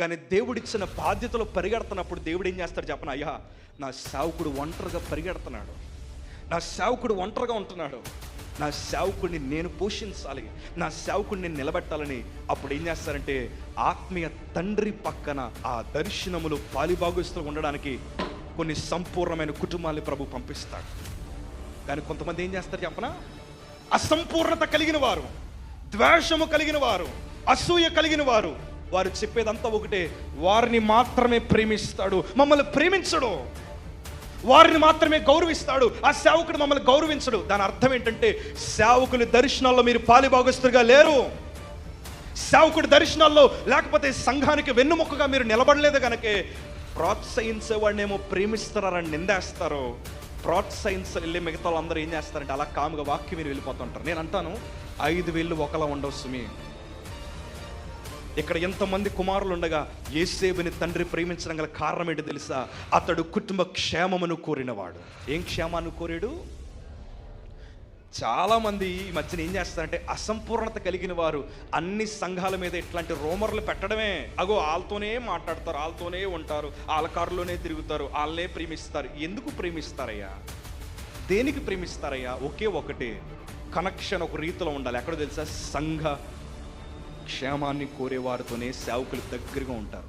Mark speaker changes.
Speaker 1: కానీ దేవుడిచ్చిన బాధ్యతలో పరిగెడుతున్నప్పుడు దేవుడు ఏం చేస్తాడు చెప్పనా? అయ్యా, నా సేవకుడు ఒంటరిగా పరిగెడుతున్నాడు, నా సేవకుడు ఒంటరిగా ఉంటున్నాడు, నా సేవకుడిని నేను పోషించాలి, నా సేవకుడిని నేను నిలబెట్టాలని అప్పుడు ఏం చేస్తారంటే ఆత్మీయ తండ్రి పక్కన ఆ దర్శనములు పాలిభాగస్తులు ఉండడానికి కొన్ని సంపూర్ణమైన కుటుంబాన్ని ప్రభు పంపిస్తాడు. కానీ కొంతమంది ఏం చేస్తారు చెప్పనా? అసంపూర్ణత కలిగిన వారు, ద్వేషము కలిగిన వారు, అసూయ కలిగిన వారు, వారు చెప్పేదంతా ఒకటే, వారిని మాత్రమే ప్రేమిస్తాడు, మమ్మల్ని ప్రేమించడు, వారిని మాత్రమే గౌరవిస్తాడు, ఆ సేవకుడు మమ్మల్ని గౌరవించడు. దాని అర్థం ఏంటంటే సేవకుని దర్శనాల్లో మీరు పాలిభాగస్తులుగా లేరు. సేవకుడి దర్శనాల్లో లేకపోతే సంఘానికి వెన్నుముక్కగా మీరు నిలబడలేదు కనుకే ప్రోత్సహించేవాడినేమో ప్రేమిస్తారని నిందేస్తారు, ప్రోత్సహించలే మిగతా వాళ్ళందరూ ఏం చేస్తారంటే అలా కాముగా వాక్యం మీరు వెళ్ళిపోతుంటారు. నేను అంటాను 5 వేళ్ళు ఒకలా ఉండవు సుమి. ఇక్కడ ఎంతమంది కుమారులు ఉండగా యేసేపుని తండ్రి ప్రేమించడం గల కారణం ఏంటి తెలుసా? అతడు కుటుంబ క్షేమమును కోరినవాడు. ఏం క్షేమాన్ని కోరాడు? చాలామంది ఈ మధ్యన ఏం చేస్తారంటే అసంపూర్ణత కలిగిన వారు అన్ని సంఘాల మీద ఇట్లాంటి రూమర్లు పెట్టడమే. అగో వాళ్ళతోనే మాట్లాడతారు, వాళ్ళతోనే ఉంటారు, వాళ్ళ కారులోనే తిరుగుతారు, వాళ్ళనే ప్రేమిస్తారు. ఎందుకు ప్రేమిస్తారయ్యా? దేనికి ప్రేమిస్తారయ్యా? ఒకే ఒకటి, కనెక్షన్ ఒక రీతిలో ఉండాలి. ఎక్కడో తెలుసా? సంఘ క్షేమాన్ని కోరేవారితోనే సేవకులు దగ్గరగా ఉంటారు.